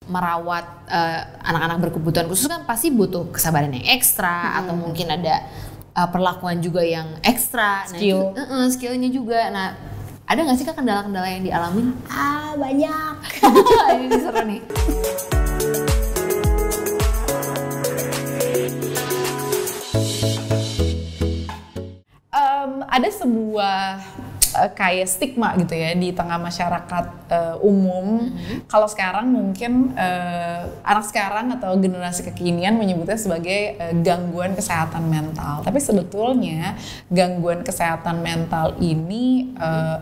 merawat anak-anak berkebutuhan khusus kan pasti butuh kesabaran yang ekstra atau mungkin ada perlakuan juga yang ekstra, skillnya juga. Nah, ada nggak sih Kak kendala-kendala yang dialamin? Banyak. Ini seru nih. Ada sebuah kayak stigma gitu ya di tengah masyarakat umum. Kalau sekarang mungkin anak sekarang atau generasi kekinian menyebutnya sebagai gangguan kesehatan mental. Tapi sebetulnya gangguan kesehatan mental ini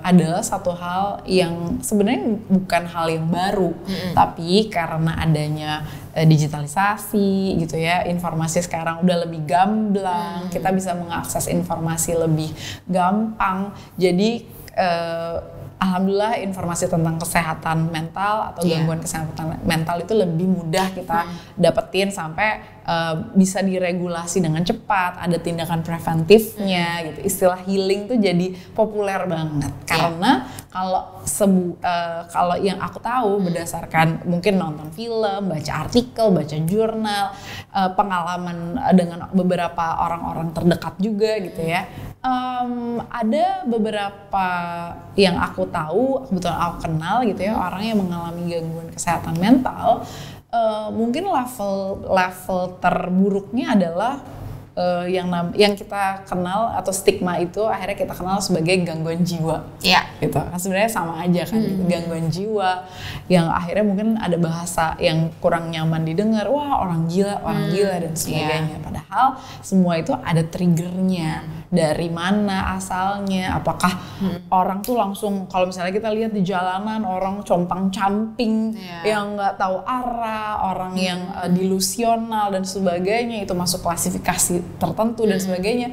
adalah satu hal yang sebenarnya bukan hal yang baru. Tapi karena adanya digitalisasi gitu ya, informasi sekarang udah lebih gamblang, kita bisa mengakses informasi lebih gampang. Jadi alhamdulillah informasi tentang kesehatan mental atau gangguan kesehatan mental itu lebih mudah kita dapetin sampai bisa diregulasi dengan cepat, ada tindakan preventifnya gitu. Istilah healing tuh jadi populer banget karena kalau yang aku tahu berdasarkan mungkin nonton film, baca artikel, baca jurnal, pengalaman dengan beberapa orang-orang terdekat juga gitu ya. Ada beberapa yang aku tahu, kebetulan aku kenal gitu ya, orang yang mengalami gangguan kesehatan mental. Mungkin level terburuknya adalah yang kita kenal atau stigma itu akhirnya kita kenal sebagai gangguan jiwa. Gitu. Kan sebenarnya sama aja kan, gitu. Gangguan jiwa yang akhirnya mungkin ada bahasa yang kurang nyaman didengar, wah orang gila dan sebagainya. Padahal semua itu ada triggernya. Dari mana asalnya? Apakah orang tuh langsung kalau misalnya kita lihat di jalanan orang compang-camping yang nggak tahu arah, orang yang delusional dan sebagainya itu masuk klasifikasi tertentu dan sebagainya.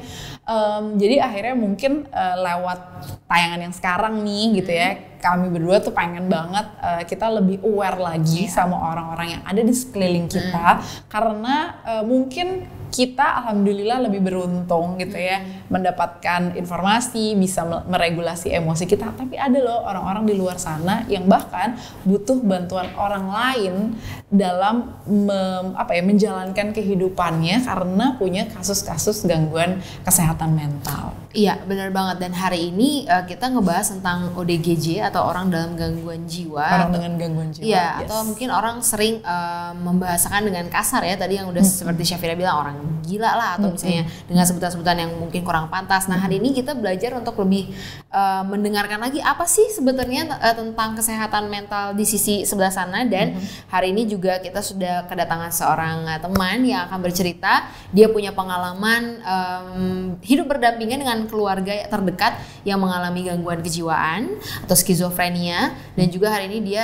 Jadi akhirnya mungkin lewat tayangan yang sekarang nih gitu ya, kami berdua tuh pengen banget kita lebih aware lagi sama orang-orang yang ada di sekeliling kita karena mungkin kita alhamdulillah lebih beruntung gitu ya mendapatkan informasi, bisa meregulasi emosi kita. Tapi ada loh orang-orang di luar sana yang bahkan butuh bantuan orang lain dalam menjalankan kehidupannya karena punya kasus-kasus gangguan kesehatan mental. Iya, benar banget. Dan hari ini kita ngebahas tentang ODGJ atau orang dalam gangguan jiwa. Orang dengan gangguan jiwa. Iya, atau mungkin orang sering membahasakan dengan kasar ya, tadi yang udah seperti Syafira bilang, orang gila lah atau misalnya dengan sebutan-sebutan yang mungkin kurang pantas. Nah, hari ini kita belajar untuk lebih mendengarkan lagi apa sih sebenarnya tentang kesehatan mental di sisi sebelah sana. Dan hari ini juga kita sudah kedatangan seorang teman yang akan bercerita. Dia punya pengalaman hidup berdampingan dengan keluarga terdekat yang mengalami gangguan kejiwaan atau skizofrenia, dan juga hari ini dia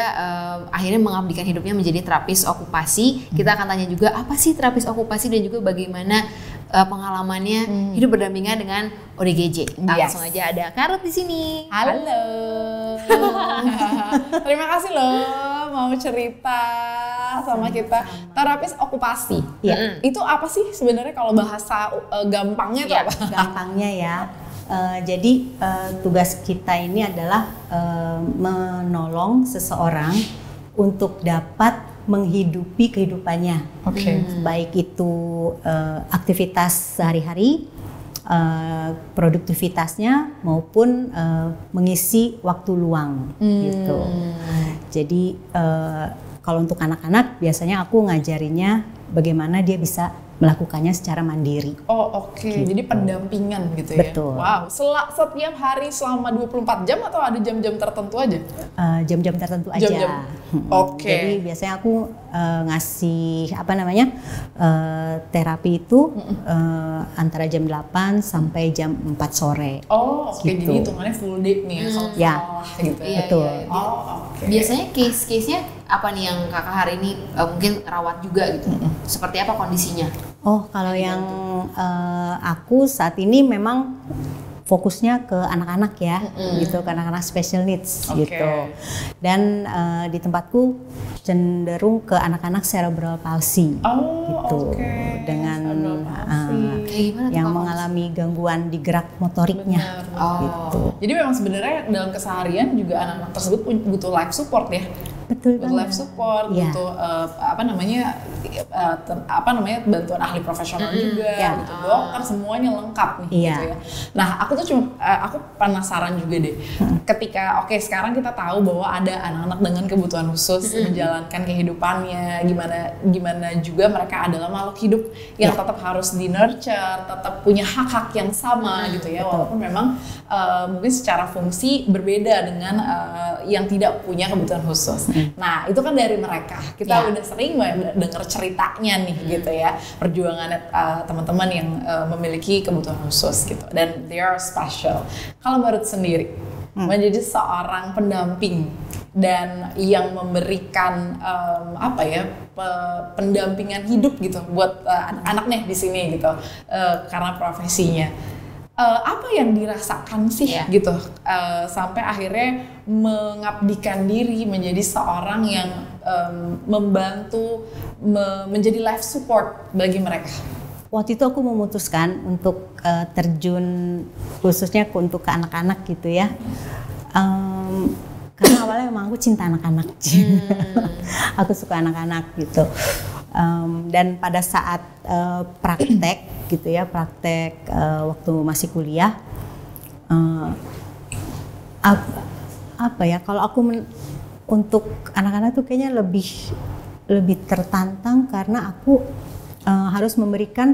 akhirnya mengabdikan hidupnya menjadi terapis okupasi. Kita akan tanya juga apa sih terapis okupasi dan juga bagaimana pengalamannya hidup berdampingan dengan ODGJ. Langsung aja ada Karut di sini. Halo. Terima kasih loh mau cerita sama kita. Terapis okupasi. Itu apa sih sebenarnya kalau bahasa gampangnya itu apa? Gampangnya ya. Jadi tugas kita ini adalah menolong seseorang untuk dapat menghidupi kehidupannya, baik itu aktivitas sehari-hari, produktivitasnya maupun mengisi waktu luang, gitu. Jadi kalau untuk anak-anak biasanya aku ngajarinnya bagaimana dia bisa melakukannya secara mandiri. Gitu. Jadi pendampingan gitu ya. Betul. Wow, setiap hari selama 24 jam atau ada jam-jam tertentu aja? Jam-jam tertentu aja. Jadi biasanya aku ngasih terapi itu antara jam 8 sampai jam 4 sore. Jadi hitungannya full day nih ya. Gitu. Betul. Biasanya case-case-nya apa nih yang kakak hari ini mungkin rawat juga gitu? Seperti apa kondisinya? Kalau yang aku saat ini memang fokusnya ke anak-anak ya, gitu, ke anak-anak special needs gitu. Dan di tempatku cenderung ke anak-anak cerebral palsy, gitu, dengan yang mengalami gangguan di gerak motoriknya. Gitu. Jadi memang sebenarnya dalam keseharian juga anak-anak tersebut butuh life support ya. betul butuh life support, butuh bantuan ahli profesional juga, gitu. Dokter semuanya lengkap nih, gitu ya. Nah, aku penasaran juga deh, ketika sekarang kita tahu bahwa ada anak-anak dengan kebutuhan khusus menjalankan kehidupannya, gimana juga mereka adalah makhluk hidup yang tetap harus di nurture, tetap punya hak-hak yang sama, gitu ya, walaupun memang mungkin secara fungsi berbeda dengan yang tidak punya kebutuhan khusus. Nah, itu kan dari mereka. Kita udah sering dengar ceritanya nih, gitu ya, perjuangan teman-teman yang memiliki kebutuhan khusus gitu. Dan they are special. Kalau Mbak Ruth sendiri menjadi seorang pendamping dan yang memberikan pendampingan hidup gitu buat anak-anak nih di sini gitu, karena profesinya. Apa yang dirasakan sih gitu sampai akhirnya mengabdikan diri menjadi seorang yang membantu menjadi life support bagi mereka? Waktu itu aku memutuskan untuk terjun khususnya untuk ke anak-anak gitu ya, karena awalnya emang aku cinta anak-anak. Aku suka anak-anak gitu. Dan pada saat praktek gitu ya, waktu masih kuliah, kalau aku untuk anak-anak tuh kayaknya lebih tertantang karena aku harus memberikan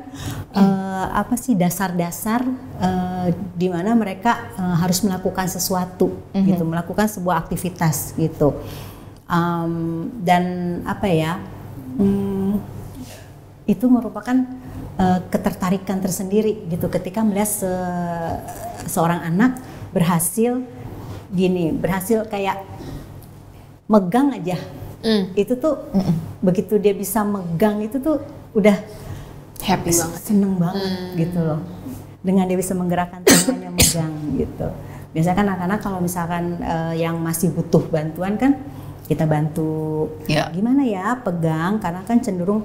dasar-dasar di mana mereka harus melakukan sesuatu gitu, melakukan sebuah aktivitas gitu, dan itu merupakan ketertarikan tersendiri gitu ketika melihat seorang anak berhasil kayak megang aja. Itu tuh begitu dia bisa megang itu tuh udah happy banget, seneng banget gitu loh, dengan dia bisa menggerakkan tangannya megang gitu. Biasanya kan anak-anak kalau misalkan yang masih butuh bantuan kan kita bantu gimana ya pegang, karena kan cenderung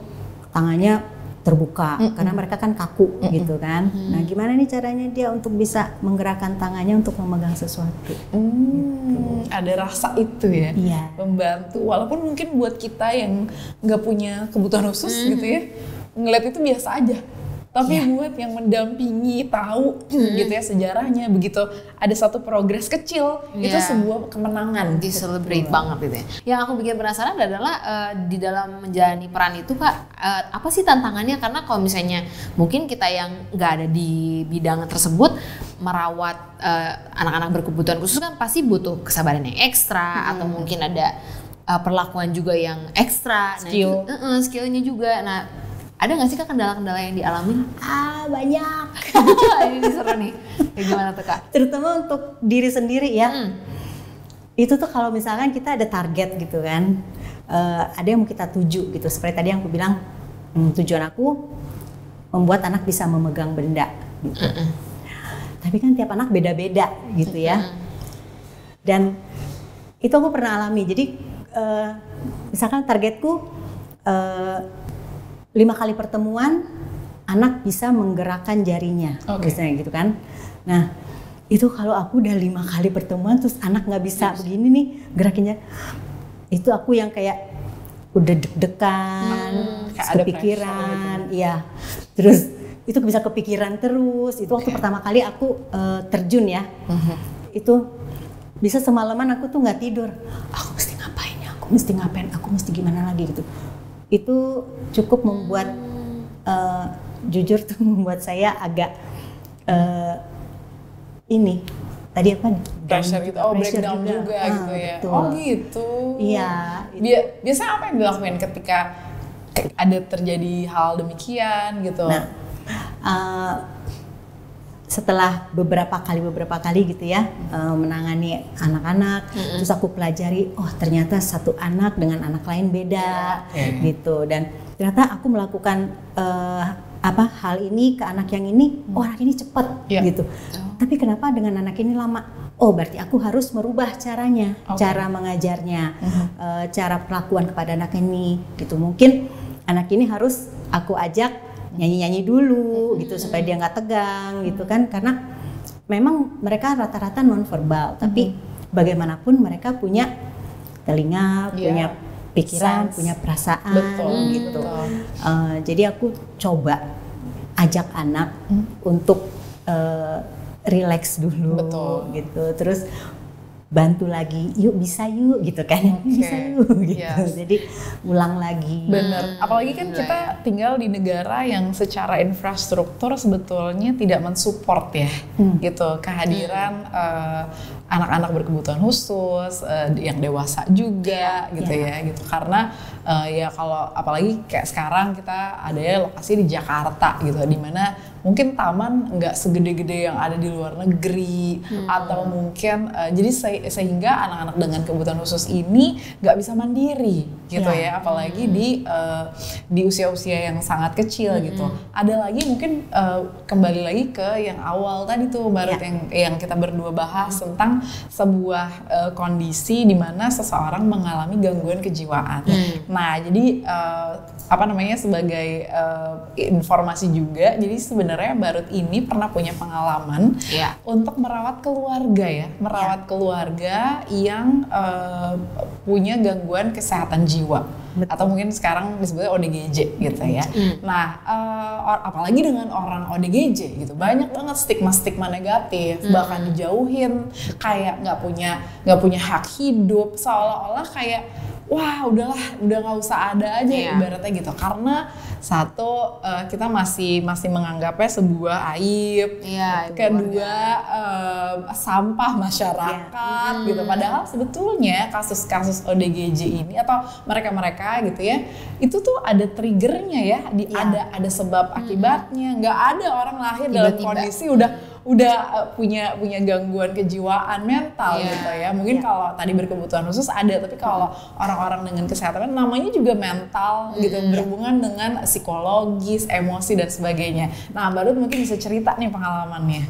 tangannya terbuka karena mereka kan kaku gitu kan. Nah, gimana nih caranya dia untuk bisa menggerakkan tangannya untuk memegang sesuatu. Gitu. Ada rasa itu ya, membantu walaupun mungkin buat kita yang nggak punya kebutuhan khusus gitu ya, ngeliat itu biasa aja. Tapi buat yang mendampingi, tahu gitu ya sejarahnya, begitu ada satu progres kecil, itu sebuah kemenangan. Di-celebrate banget gitu ya. Yang aku bikin penasaran adalah di dalam menjalani peran itu Kak, apa sih tantangannya? Karena kalau misalnya mungkin kita yang nggak ada di bidang tersebut, merawat anak-anak berkebutuhan khusus kan pasti butuh kesabaran yang ekstra, atau mungkin ada perlakuan juga yang ekstra, skillnya juga. Nah, ada nggak sih Kak kendala-kendala yang dialamin? Banyak. Ini seru nih. Ya, gimana tuh Kak? Terutama untuk diri sendiri ya. Itu tuh kalau misalkan kita ada target gitu kan, ada yang mau kita tuju gitu. Seperti tadi yang aku bilang, tujuan aku membuat anak bisa memegang benda gitu. Tapi kan tiap anak beda-beda gitu ya. Dan itu aku pernah alami. Jadi misalkan targetku 5 kali pertemuan anak bisa menggerakkan jarinya, misalnya gitu kan. Nah, itu kalau aku udah 5 kali pertemuan terus anak nggak bisa begini nih gerakinnya, itu aku yang kayak udah deg-degan, kepikiran, iya. Terus itu bisa kepikiran terus. Itu waktu pertama kali aku terjun ya, itu bisa semalaman aku tuh nggak tidur. Aku mesti ngapain ya? Aku mesti gimana lagi gitu. Itu cukup membuat jujur tuh membuat saya agak tadi apa nih? Pressure gitu, breakdown juga gitu ya. Betul. Oh gitu. Iya. Biasanya apa yang dilakuin ketika ada terjadi hal demikian gitu? Nah, setelah beberapa kali gitu ya menangani anak-anak, terus aku pelajari, oh ternyata satu anak dengan anak lain beda gitu, dan ternyata aku melakukan hal ini ke anak yang ini, oh anak ini cepat gitu. Tapi kenapa dengan anak ini lama? Oh berarti aku harus merubah caranya, cara mengajarnya, cara perlakuan kepada anak ini gitu. Mungkin anak ini harus aku ajak nyanyi-nyanyi dulu gitu supaya dia nggak tegang gitu kan, karena memang mereka rata-rata nonverbal, tapi bagaimanapun mereka punya telinga, punya pikiran, Sense. punya perasaan, Betul, gitu. betul. Jadi aku coba ajak anak untuk relax dulu, Betul. gitu. Terus bantu lagi, yuk bisa yuk gitu kan, Oke. bisa yuk gitu. Yes. Jadi ulang lagi. Bener, apalagi kan kita tinggal di negara yang secara infrastruktur sebetulnya tidak mensupport ya, gitu kehadiran anak-anak berkebutuhan khusus, yang dewasa juga, gitu ya, gitu. Karena ya kalau apalagi kayak sekarang kita ada ya lokasi di Jakarta gitu, dimana mungkin taman nggak segede-gede yang ada di luar negeri, atau mungkin jadi sehingga anak-anak dengan kebutuhan khusus ini nggak bisa mandiri gitu ya, apalagi di usia-usia yang sangat kecil gitu. Ada lagi mungkin kembali lagi ke yang awal tadi tuh Mbak Ruth, yang kita berdua bahas tentang sebuah kondisi di mana seseorang mengalami gangguan kejiwaan. Nah jadi apa namanya, sebagai informasi juga, jadi sebenarnya Mbak Ruth ini pernah punya pengalaman untuk merawat keluarga ya, merawat keluarga yang punya gangguan kesehatan jiwa. Betul. Atau mungkin sekarang disebutnya ODGJ gitu ya. Nah, apalagi dengan orang ODGJ gitu, banyak banget stigma-stigma negatif, bahkan dijauhin, kayak nggak punya hak hidup, seolah-olah kayak wah udah nggak usah ada aja ibaratnya gitu. Karena satu, kita masih menganggapnya sebuah aib, kedua sampah masyarakat gitu. Padahal sebetulnya kasus-kasus ODGJ ini atau mereka-mereka gitu ya, itu tuh ada triggernya ya, ada sebab akibatnya. Nggak ada orang lahir dalam kondisi udah punya gangguan kejiwaan mental gitu ya. Mungkin kalau tadi berkebutuhan khusus ada, tapi kalau orang-orang dengan kesehatan namanya juga mental gitu, berhubungan dengan psikologis, emosi dan sebagainya. Nah, Mbak Ruth mungkin bisa cerita nih pengalamannya.